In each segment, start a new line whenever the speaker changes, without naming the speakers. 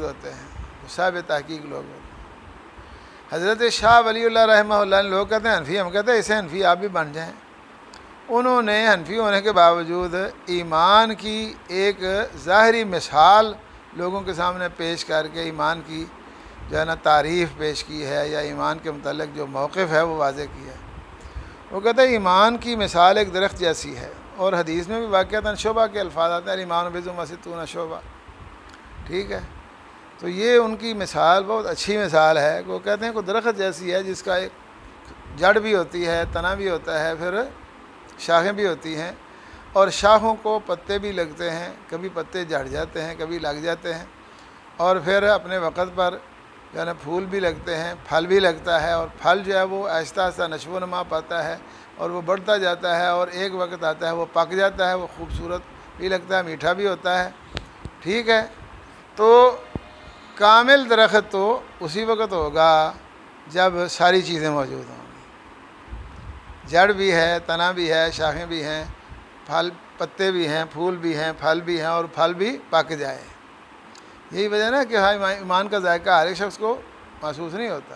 موجود ہوتے ہیں، صاحب تحقیق لوگ ہوتے ہیں۔ حضرت شاہ ولی اللہ رحمہ اللہ نے لوگ کہتے ہیں حنفی، ہم کہتے ہیں اسے حنفی آپ بھی بن جائیں۔ انہوں نے حنفی ہونے کے باوجود ایمان کی ایک ظاہری مثال لوگوں کے سامنے پیش کر کے ایمان کی جو ہے نا تعریف پیش کی ہے، یا ایمان کے متعلق جو موقف ہے وہ واضح کیا ہے۔ وہ کہتے ہیں ایمان کی مثال ایک درخت جیسی ہے، اور حدیث میں بھی واقعتاً شعبہ کے الفاظ آتے ہیں، ایمان بضع ستون شعبہ، ٹھیک ہے۔ تو یہ ان کی مثال بہت اچھی مثال ہے، وہ کہتے ہیں کوئی درخت جیسی ہے جس کا ایک جڑ بھی ہوتی ہے، تنا بھی ہوتا ہے، پھر شاخیں بھی ہوتی ہیں، اور شاخوں کو پتے بھی لگتے ہیں، کبھی پتے جھڑ جاتے ہیں، کبھی لگ جاتے ہیں، اور پھر اپنے وقت پر جو ہے نا پھول بھی لگتے ہیں، پھل بھی لگتا ہے، اور پھل جو ہے وہ آہستہ آہستہ نشو و نما پاتا ہے اور وہ بڑھتا جاتا ہے، اور ایک وقت آتا ہے وہ پک جاتا ہے، وہ خوبصورت بھی لگتا ہے، میٹھا بھی ہوتا ہے، ٹھیک ہے۔ تو کامل درخت تو اسی وقت ہوگا جب ساری چیزیں موجود ہوں گی، جڑ بھی ہے، تنا بھی ہے، شاخیں بھی ہیں، پھل پتے بھی ہیں، پھول بھی ہیں، پھل بھی ہیں، اور پھل بھی پک جائے۔ یہی وجہ نا کہ ایمان کا ذائقہ ہر ایک شخص کو محسوس نہیں ہوتا۔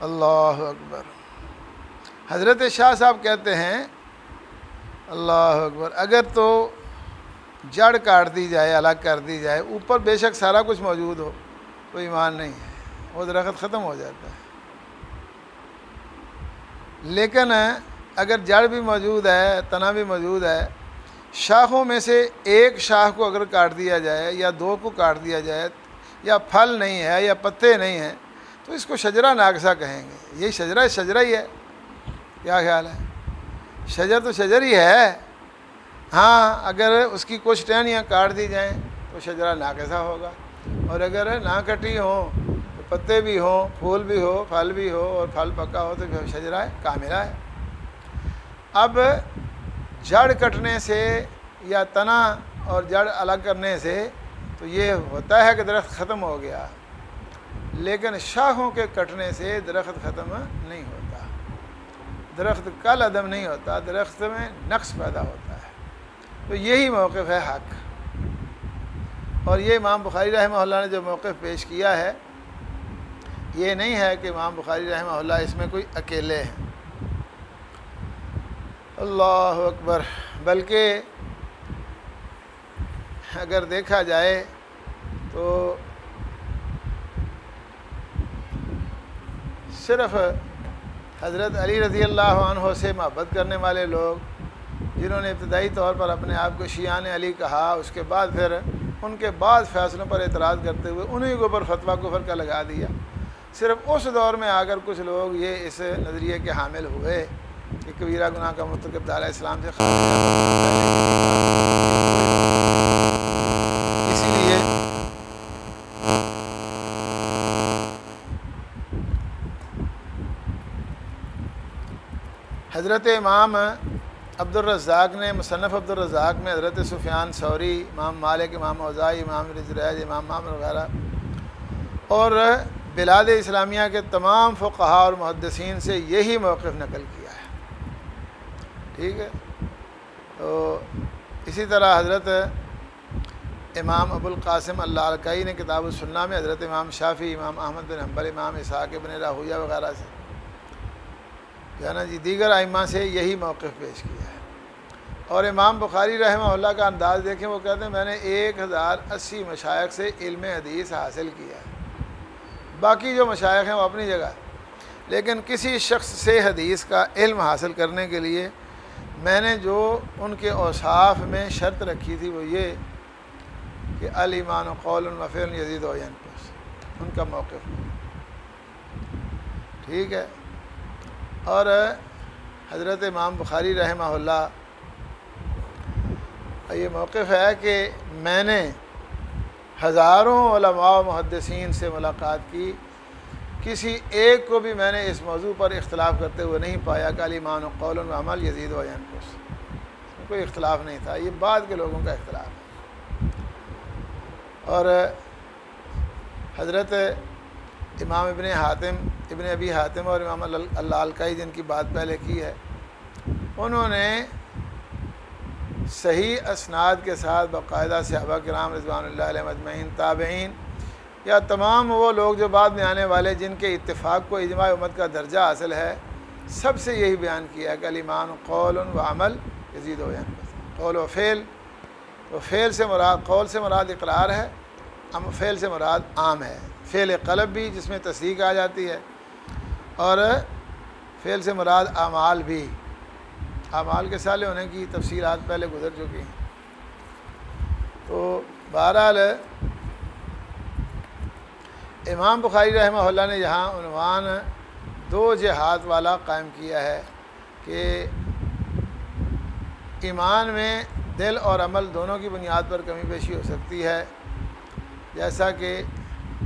اللہ اکبر۔ حضرت شاہ صاحب کہتے ہیں اللہ اکبر، اگر تو جڑ کاٹ دی جائے، الگ کر دی جائے، اوپر بے شک سارا کچھ موجود ہو تو ایمان نہیں ہے، وہ درخت ختم ہو جاتا ہے۔ لیکن اگر جڑ بھی موجود ہے، تنا بھی موجود ہے، شاخوں میں سے ایک شاخ کو اگر کاٹ دیا جائے یا دو کو کاٹ دیا جائے، یا پھل نہیں ہے یا پتے نہیں ہیں، تو اس کو شجرہ ناقصہ کہیں گے۔ یہ شجرہ ہی ہے، کیا خیال ہے؟ شجر تو شجر ہی ہے، ہاں اگر اس کی کچھ ٹہنیاں کاٹ دی جائیں تو شجرہ ناقصہ ہوگا، اور اگر نہ کٹی ہوں تو پتے بھی ہوں، پھول بھی ہو، پھل بھی ہو، اور پھل پکا ہو تو پھر شجرہ کاملہ ہے۔ اب جڑ کٹنے سے یا تنا اور جڑ الگ کرنے سے تو یہ ہوتا ہے کہ درخت ختم ہو گیا، لیکن شاخوں کے کٹنے سے درخت ختم نہیں ہوتا، درخت کل عدم نہیں ہوتا، درخت میں نقص پیدا ہوتا ہے۔ تو یہی موقف ہے حق، اور یہ امام بخاری رحمہ اللہ نے جو موقف پیش کیا ہے، یہ نہیں ہے کہ امام بخاری رحمہ اللہ اس میں کوئی اکیلے ہیں، اللہ اکبر، بلکہ اگر دیکھا جائے تو صرف حضرت علی رضی اللہ عنہ سے محبت کرنے والے لوگ جنہوں نے ابتدائی طور پر اپنے آپ کو شیعان علی کہا، اس کے بعد پھر ان کے بعض فیصلوں پر اعتراض کرتے ہوئے انہی کے اوپر فتویٰ کفر کا لگا دیا، صرف اس دور میں آ کر کچھ لوگ یہ اس نظریے کے حامل ہوئے کہ کبیرہ گناہ کا مرتکب داعیہ اسلام سے اسی لیے حضرت امام عبد الرزاق نے مصنف عبد الرزاق میں حضرت سفیان ثوری، امام مالک، امام اوزاعی، امام رزریج، امام معمر وغیرہ اور بلاد اسلامیہ کے تمام فقہاء اور محدثین سے یہی موقف نقل کیا ہے، ٹھیک ہے۔ تو اسی طرح حضرت امام ابو القاسم اللالکائی نے کتاب السنہ میں حضرت امام شافعی، امام احمد بن حنبل، امام اسحاق بن راہویہ وغیرہ سے جو ہے نا جی دیگر ائمہ سے یہی موقف پیش کیا ہے۔ اور امام بخاری رحمہ اللہ کا انداز دیکھیں، وہ کہتے ہیں میں نے 1080 مشائخ سے علم حدیث حاصل کیا ہے، باقی جو مشائخ ہیں وہ اپنی جگہ، لیکن کسی شخص سے حدیث کا علم حاصل کرنے کے لیے میں نے جو ان کے اوصاف میں شرط رکھی تھی وہ یہ کہ الایمان قول و فعل یزید و ینقص، ان کا موقف، ٹھیک ہے۔ اور حضرت امام بخاری رحمہ اللہ یہ موقف ہے کہ میں نے ہزاروں علماء و محدثین سے ملاقات کی، کسی ایک کو بھی میں نے اس موضوع پر اختلاف کرتے ہوئے نہیں پایا کہ الایمان قول و عمل یزید و ینقص، کوئی اختلاف نہیں تھا، یہ بعد کے لوگوں کا اختلاف ہے۔ اور حضرت امام ابن ابی حاتم اور امام اللالکائی جن کی بات پہلے کی ہے، انہوں نے صحیح اسناد کے ساتھ باقاعدہ صحابہ کرام رضوان اللہ علیہم اجمعین، تابعین یا تمام وہ لوگ جو بعد میں آنے والے جن کے اتفاق کو اجماع امت کا درجہ حاصل ہے، سب سے یہی بیان کیا ہے کہ الایمان قول و عمل یزید و ینقص، قول و فعل، تو فعل سے مراد، قول سے مراد اقرار ہے، فعل سے مراد عام ہے، فعل قلب بھی جس میں تصدیق آ جاتی ہے، اور فعل سے مراد اعمال بھی، اعمال کے صالح ہونے کی تفصیلات پہلے گزر چکی ہیں۔ تو بہرحال امام بخاری رحمہ اللہ نے یہاں عنوان دو جہات والا قائم کیا ہے کہ ایمان میں دل اور عمل دونوں کی بنیاد پر کمی بیشی ہو سکتی ہے، جیسا کہ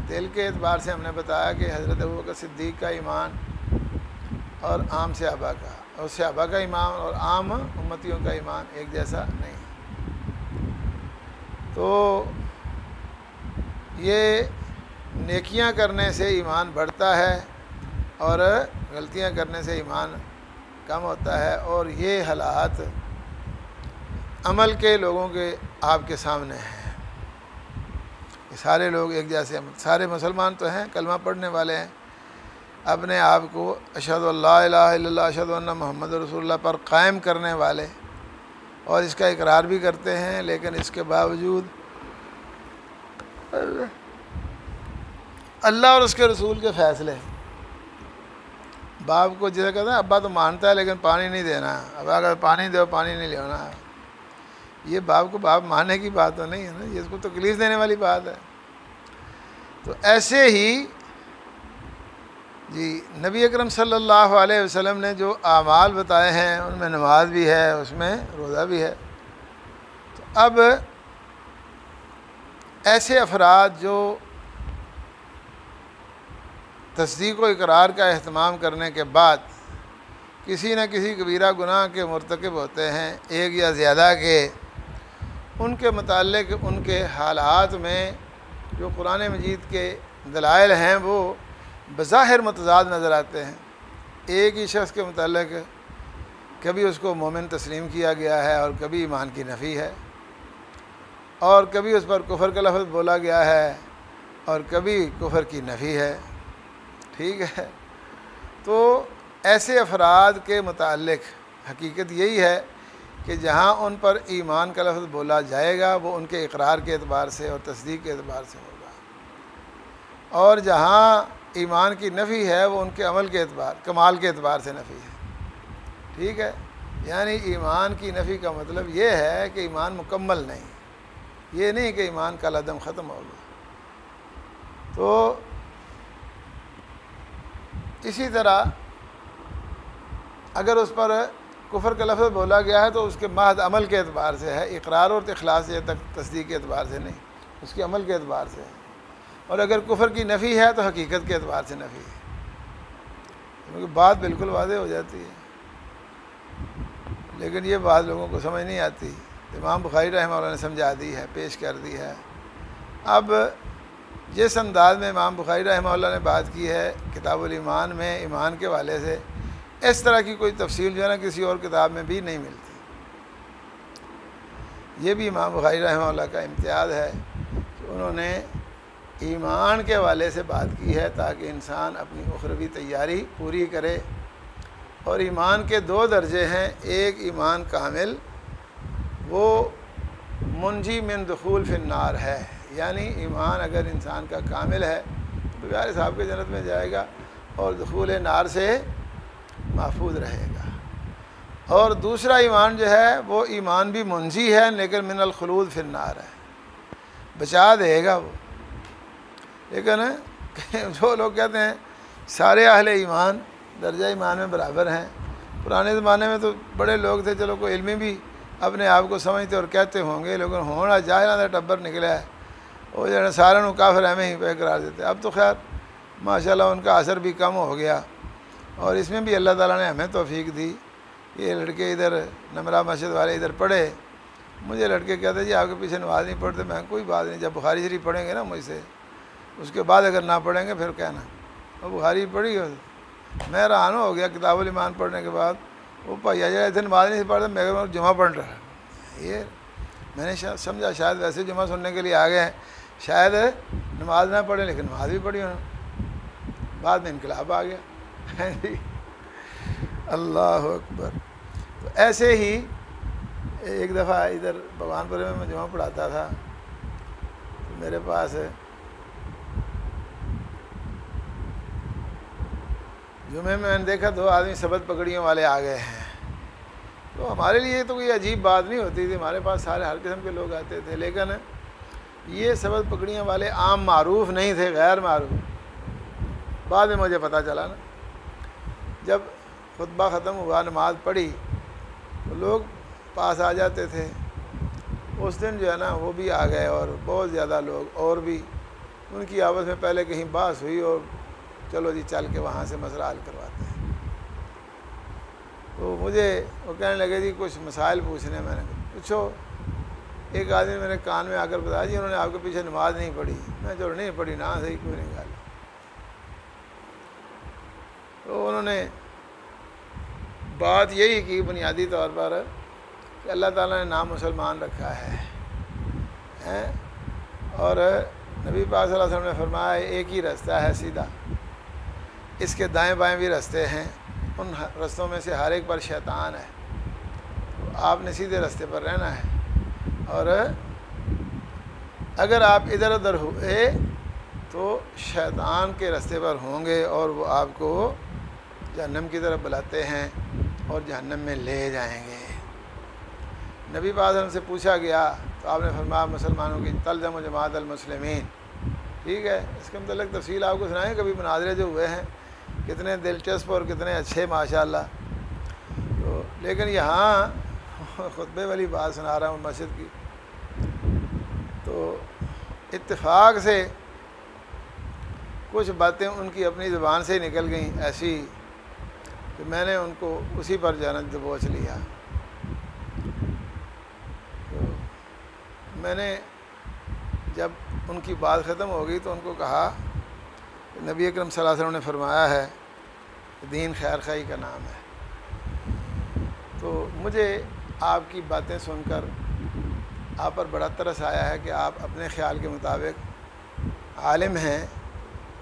دل کے اعتبار سے ہم نے بتایا کہ حضرت ابوبکر صدیق کا ایمان اور عام صحابہ کا، اور صحابہ کا ایمان اور عام امتیوں کا ایمان ایک جیسا نہیں۔ تو یہ نیکیاں کرنے سے ایمان بڑھتا ہے اور غلطیاں کرنے سے ایمان کم ہوتا ہے، اور یہ حالات عمل کے لوگوں کے آپ کے سامنے ہیں۔ یہ سارے لوگ ایک جیسے، سارے مسلمان تو ہیں، کلمہ پڑھنے والے ہیں، اپنے آپ کو اشہد اللہ الہ الا اللہ اشہد ان محمد رسول اللہ پر قائم کرنے والے، اور اس کا اقرار بھی کرتے ہیں، لیکن اس کے باوجود اللہ اور اس کے رسول کے فیصلے، باپ کو جیسے کہتے ہیں ابا تو مانتا ہے لیکن پانی نہیں دینا، ابا اگر پانی دو پانی نہیں لینا، یہ باپ کو باپ ماننے کی بات تو نہیں ہے نا، یہ اس کو تکلیف دینے والی بات ہے۔ تو ایسے ہی جی نبی اکرم صلی اللہ علیہ وسلم نے جو اعمال بتائے ہیں ان میں نماز بھی ہے، اس میں روزہ بھی ہے۔ تو اب ایسے افراد جو تصدیق و اقرار کا اہتمام کرنے کے بعد کسی نہ کسی کبیرہ گناہ کے مرتکب ہوتے ہیں، ایک یا زیادہ کے، ان کے متعلق ان کے حالات میں جو قرآن مجید کے دلائل ہیں وہ بظاہر متضاد نظر آتے ہیں۔ ایک ہی شخص کے متعلق کبھی اس کو مومن تسلیم کیا گیا ہے اور کبھی ایمان کی نفی ہے، اور کبھی اس پر کفر کا لفظ بولا گیا ہے اور کبھی کفر کی نفی ہے، ٹھیک ہے۔ تو ایسے افراد کے متعلق حقیقت یہی ہے کہ جہاں ان پر ایمان کا لفظ بولا جائے گا وہ ان کے اقرار کے اعتبار سے اور تصدیق کے اعتبار سے ہوگا، اور جہاں ایمان کی نفی ہے وہ ان کے عمل کے اعتبار، کمال کے اعتبار سے نفی ہے، ٹھیک ہے۔ یعنی ایمان کی نفی کا مطلب یہ ہے کہ ایمان مکمل نہیں، یہ نہیں کہ ایمان کا عدم ختم ہوگا۔ تو اسی طرح اگر اس پر کفر کا لفظ بولا گیا ہے تو اس کے محض عمل کے اعتبار سے ہے، اقرار اور اخلاص یہ تک تصدیق کے اعتبار سے نہیں، اس کے عمل کے اعتبار سے ہے، اور اگر کفر کی نفی ہے تو حقیقت کے اعتبار سے نفی ہے، کیونکہ بات بالکل واضح ہو جاتی ہے، لیکن یہ بات لوگوں کو سمجھ نہیں آتی۔ امام بخاری رحمہ اللہ نے سمجھا دی ہے، پیش کر دی ہے۔ اب جس انداز میں امام بخاری رحمہ اللہ نے بات کی ہے کتاب الایمان میں ایمان کے حوالے سے، اس طرح کی کوئی تفصیل جو ہے نا کسی اور کتاب میں بھی نہیں ملتی۔ یہ بھی امام بخاری رحمہ اللہ کا امتیاز ہے کہ انہوں نے ایمان کے حوالے سے بات کی ہے تاکہ انسان اپنی اخروی تیاری پوری کرے۔ اور ایمان کے دو درجے ہیں، ایک ایمان کامل، وہ منجی من دخول فی النار ہے، یعنی ایمان اگر انسان کا کامل ہے تو بغیر حساب کے جنت میں جائے گا اور دخول نار سے محفوظ رہے گا۔ اور دوسرا ایمان جو ہے وہ ایمان بھی منجی ہے لیکن من الخلود فی النار ہے، بچا دے گا وہ۔ لیکن جو لوگ کہتے ہیں سارے اہل ایمان درجہ ایمان میں برابر ہیں، پرانے زمانے میں تو بڑے لوگ تھے، چلو کوئی علمی بھی اپنے آپ کو سمجھتے اور کہتے ہوں گے، لیکن ہونا جاہلاں دا ٹبر نکلا ہے، وہ جو ہے سارے نو کافر ہمیں ہی پہ قرار دیتے۔ اب تو خیر ماشاءاللہ ان کا اثر بھی کم ہو گیا، اور اس میں بھی اللہ تعالیٰ نے ہمیں توفیق دی۔ یہ لڑکے ادھر نمرہ مسجد والے ادھر پڑھے، مجھے لڑکے کہتے جی آپ کے پیچھے نماز نہیں پڑھتے، میں کوئی بات نہیں، جب بخاری شریف پڑھیں گے نا مجھ سے، اس کے بعد اگر نہ پڑھیں گے پھر کہنا۔ وہ بخاری پڑھی، میں حیران ہو گیا کتاب الایمان پڑھنے کے بعد، وہ بھائی جائے ادھر نماز نہیں پڑھتے، میں جمعہ پڑھ رہا یہ میں نے سمجھا شاید ویسے جمعہ سننے کے لیے آ گئے ہیں، شاید نماز نہ پڑھیں، لیکن نماز بھی پڑھی انہوں نے، بعد میں انقلاب آ گیا اللہ اکبر۔ تو ایسے ہی ایک دفعہ ادھر بھگوان پورے میں جمعہ پڑھاتا تھا، تو میرے پاس جمعے میں نے دیکھا 2 آدمی سبت پگڑیوں والے آ گئے ہیں۔ تو ہمارے لیے تو کوئی عجیب بات نہیں ہوتی تھی، ہمارے پاس سارے ہر قسم کے لوگ آتے تھے، لیکن یہ سبت پگڑیاں والے عام معروف نہیں تھے، غیر معروف۔ بعد میں مجھے پتہ چلا نا، جب خطبہ ختم ہوا، نماز پڑھی، تو لوگ پاس آ جاتے تھے۔ اس دن جو ہے نا وہ بھی آ گئے، اور بہت زیادہ لوگ اور بھی، ان کی آپس میں پہلے کہیں بحث ہوئی، اور چلو جی چل کے وہاں سے مسئلہ حل کرواتے ہیں۔ تو مجھے وہ کہنے لگے جی کچھ مسائل پوچھنے، میں نے پوچھو۔ ایک آدمی نے میرے کان میں آ کر بتایا جی انہوں نے آپ کے پیچھے نماز نہیں پڑھی۔ میں چلو نہیں پڑھی نا، صحیح کوئی نہیں گال۔ تو انہوں نے بات یہی کی بنیادی طور پر کہ اللہ تعالیٰ نے نام مسلمان رکھا ہے، اور نبی پاک صلی اللہ علیہ وسلم نے فرمایا ایک ہی راستہ ہے سیدھا، اس کے دائیں بائیں بھی راستے ہیں، ان رستوں میں سے ہر ایک پر شیطان ہے، تو آپ نے سیدھے راستے پر رہنا ہے، اور اگر آپ ادھر ادھر ہوئے تو شیطان کے راستے پر ہوں گے، اور وہ آپ کو جہنم کی طرف بلاتے ہیں اور جہنم میں لے جائیں گے۔ نبی پاک صلی اللہ علیہ وسلم سے پوچھا گیا تو آپ نے فرمایا مسلمانوں کی تلزم و جماعت المسلمین۔ ٹھیک ہے، اس کے متعلق تفصیل آپ کو سنائیں، کبھی مناظرے جو ہوئے ہیں کتنے دلچسپ اور کتنے اچھے ماشاءاللہ۔ تو لیکن یہاں خطبے والی بات سنا رہا ہوں مسجد کی، تو اتفاق سے کچھ باتیں ان کی اپنی زبان سے نکل گئیں ایسی کہ میں نے ان کو اسی پر جانب دبوچ لیا۔ تو میں نے جب ان کی بات ختم ہو گئی تو ان کو کہا کہ نبی اکرم صلی اللہ علیہ وسلم نے فرمایا ہے کہ دین خیر خواہی کا نام ہے۔ تو مجھے آپ کی باتیں سن کر آپ پر بڑا ترس آیا ہے کہ آپ اپنے خیال کے مطابق عالم ہیں،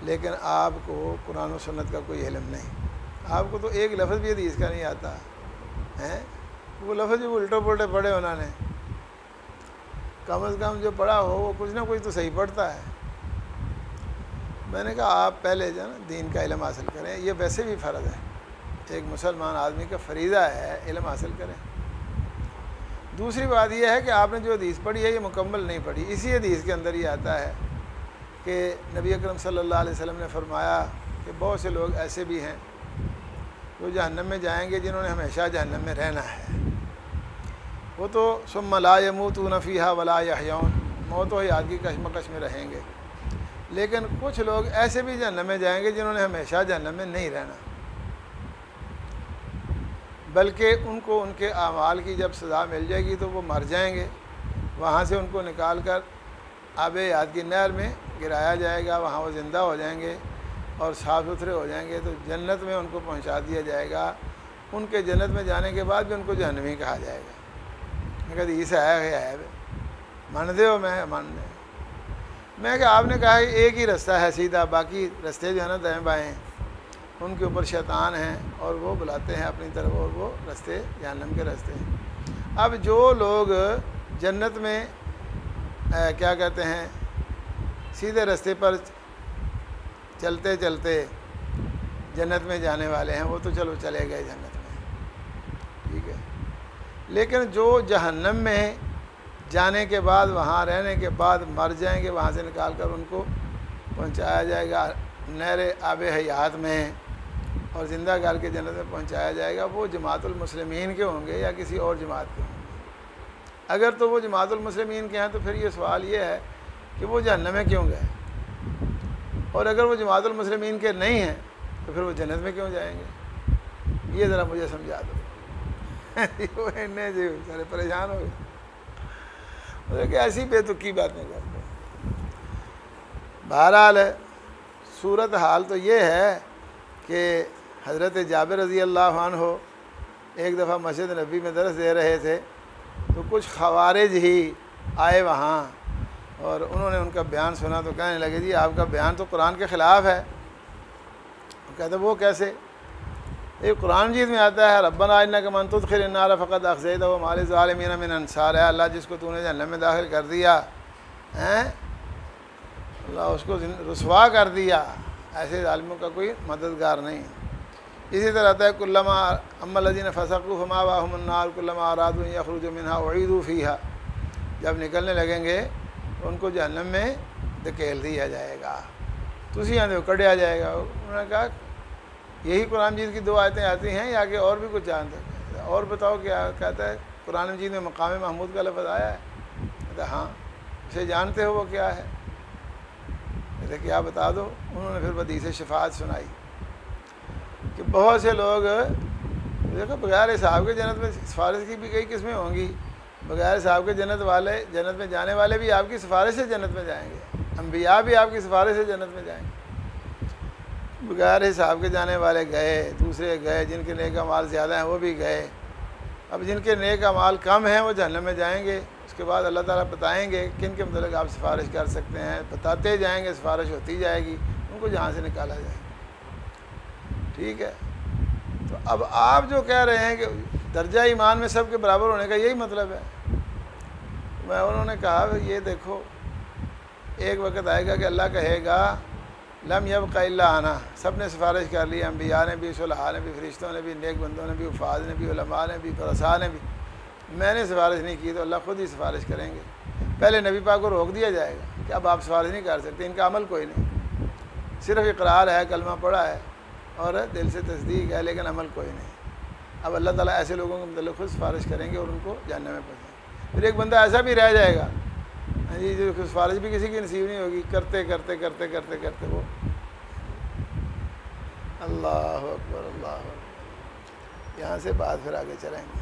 لیکن آپ کو قرآن و سنت کا کوئی علم نہیں، آپ کو تو ایک لفظ بھی حدیث کا نہیں آتا ہے، وہ لفظ بھی الٹے پلٹے پڑھے انہوں نے، کم از کم جو پڑھا ہو وہ کچھ نہ کچھ تو صحیح پڑھتا ہے۔ میں نے کہا آپ پہلے جو ہے نا دین کا علم حاصل کریں، یہ ویسے بھی فرض ہے، ایک مسلمان آدمی کا فریضہ ہے علم حاصل کریں۔ دوسری بات یہ ہے کہ آپ نے جو حدیث پڑھی ہے یہ مکمل نہیں پڑھی۔ اسی حدیث کے اندر یہ آتا ہے کہ نبی اکرم صلی اللہ علیہ وسلم نے فرمایا کہ بہت سے لوگ ایسے بھی ہیں جو جہنم میں جائیں گے جنہوں نے ہمیشہ جہنم میں رہنا ہے، وہ تو ثم لا یموتون فیہا ولا یحیون، موت و حیات کی کشمکش میں رہیں گے، لیکن کچھ لوگ ایسے بھی جہنم میں جائیں گے جنہوں نے ہمیشہ جہنم میں نہیں رہنا، بلکہ ان کو ان کے اعمال کی جب سزا مل جائے گی تو وہ مر جائیں گے، وہاں سے ان کو نکال کر آب حیات کی نہر میں گرایا جائے گا، وہاں وہ زندہ ہو جائیں گے اور صاف ستھرے ہو جائیں گے، تو جنت میں ان کو پہنچا دیا جائے گا۔ ان کے جنت میں جانے کے بعد بھی ان کو جہنمی کہا جائے گا۔ میں کہا حدیث ہے مان دے ہو؟ میں کہ آپ نے کہا کہ ایک ہی راستہ ہے سیدھا، باقی راستے جو ہے نا دائیں بائیں ان کے اوپر شیطان ہیں اور وہ بلاتے ہیں اپنی طرف، اور وہ راستے جہنم کے راستے ہیں۔ اب جو لوگ جنت میں کیا کہتے ہیں سیدھے راستے پر چلتے چلتے جنت میں جانے والے ہیں، وہ تو چلو چلے گئے جنت میں، ٹھیک ہے، لیکن جو جہنم میں جانے کے بعد وہاں رہنے کے بعد مر جائیں گے، وہاں سے نکال کر ان کو پہنچایا جائے گا نہر آب حیات میں اور زندہ کر کے جنت میں پہنچایا جائے گا، وہ جماعت المسلمین کے ہوں گے یا کسی اور جماعت کے ہوں گے؟ اگر تو وہ جماعت المسلمین کے ہیں تو پھر یہ سوال یہ ہے کہ وہ جہنم میں کیوں گئے، اور اگر وہ جماعت المسلمین کے نہیں ہیں تو پھر وہ جنت میں کیوں جائیں گے؟ یہ ذرا مجھے سمجھا دو۔ سارے پریشان ہو گئے کہ ایسی بے تکی باتیں کرتے ہیں۔ بہرحال صورت حال تو یہ ہے کہ حضرت جابر رضی اللہ عنہ ایک دفعہ مسجد نبی میں درس دے رہے تھے، تو کچھ خوارج ہی آئے وہاں اور انہوں نے ان کا بیان سنا تو کہنے لگے جی آپ کا بیان تو قرآن کے خلاف ہے. وہ کہتے وہ کیسے؟ ایک قرآن مجید میں آتا ہے ربنا انک من تدخل النار فقد اخزیتہ وما للظالمین من انصار. ہے اللہ جس کو تو نے جہنم میں داخل کر دیا ہیں اللہ اس کو رسوا کر دیا، ایسے ظالموں کا کوئی مددگار نہیں. اسی طرح آتا ہے کلما اما الذین فسقوا فمأواہم النار کلما ارادوا ان یخرجوا منها اعیدوا فیہا. جب نکلنے لگیں گے تو ان کو جہنم میں دھکیل دیا جائے گا، تو اسی اندر کڑیا جائے گا. انہوں نے کہا یہی قرآن مجید کی 2 آیتیں آتی ہیں یا کہ اور بھی کچھ جانتے ہیں؟ اور بتاؤ کیا کہتا ہے قرآن مجید میں مقام محمود کا لفظ آیا ہے؟ کہتا ہاں. اسے جانتے ہو وہ کیا ہے؟ کہتے کیا بتا دو. انہوں نے پھر حدیث شفاعت سنائی کہ بہت سے لوگ دیکھو بغیر حساب کے جنت میں سفارش کی بھی کئی قسمیں ہوں گی. بغیر حساب کے جنت میں جانے والے بھی آپ کی سفارش سے جنت میں جائیں گے، انبیاء بھی آپ کی سفارش سے جنت میں جائیں گے. بغیر حساب کے جانے والے گئے، دوسرے گئے، جن کے نیک اعمال زیادہ ہیں وہ بھی گئے. اب جن کے نیک اعمال کم ہیں وہ جہنم میں جائیں گے. اس کے بعد اللہ تعالیٰ بتائیں گے کن کے متعلق آپ سفارش کر سکتے ہیں، بتاتے جائیں گے، سفارش ہوتی جائے گی، ان کو جہاں سے نکالا جائے گا. ٹھیک ہے. تو اب آپ جو کہہ رہے ہیں کہ درجہ ایمان میں سب کے برابر ہونے کا یہی مطلب ہے. انہوں نے کہا یہ دیکھو ایک وقت آئے گا کہ اللہ کہے گا لم یبق الا انا. سب نے سفارش کر لی، انبیاء نے بھی، صلحاء نے بھی، فرشتوں نے بھی، نیک بندوں نے بھی، حفاظ نے بھی، علماء نے بھی، رسا نے بھی. میں نے سفارش نہیں کی تو اللہ خود ہی سفارش کریں گے. پہلے نبی پاک کو روک دیا جائے گا کہ اب آپ سفارش نہیں کر سکتے، ان کا عمل کوئی نہیں، صرف اقرار ہے، کلمہ پڑھا ہے اور دل سے تصدیق ہے لیکن عمل کوئی نہیں. اب اللہ تعالیٰ ایسے لوگوں کے متعلق خود سفارش کریں گے اور ان کو جہنم میں پہنچائیں گے. پھر ایک بندہ ایسا بھی رہ جائے گا جی جو سفارش بھی کسی کی نصیب نہیں ہوگی، کرتے کرتے کرتے کرتے کرتے وہ اللہ اکبر اللہ اکبر. یہاں سے بات پھر آگے چلیں گے.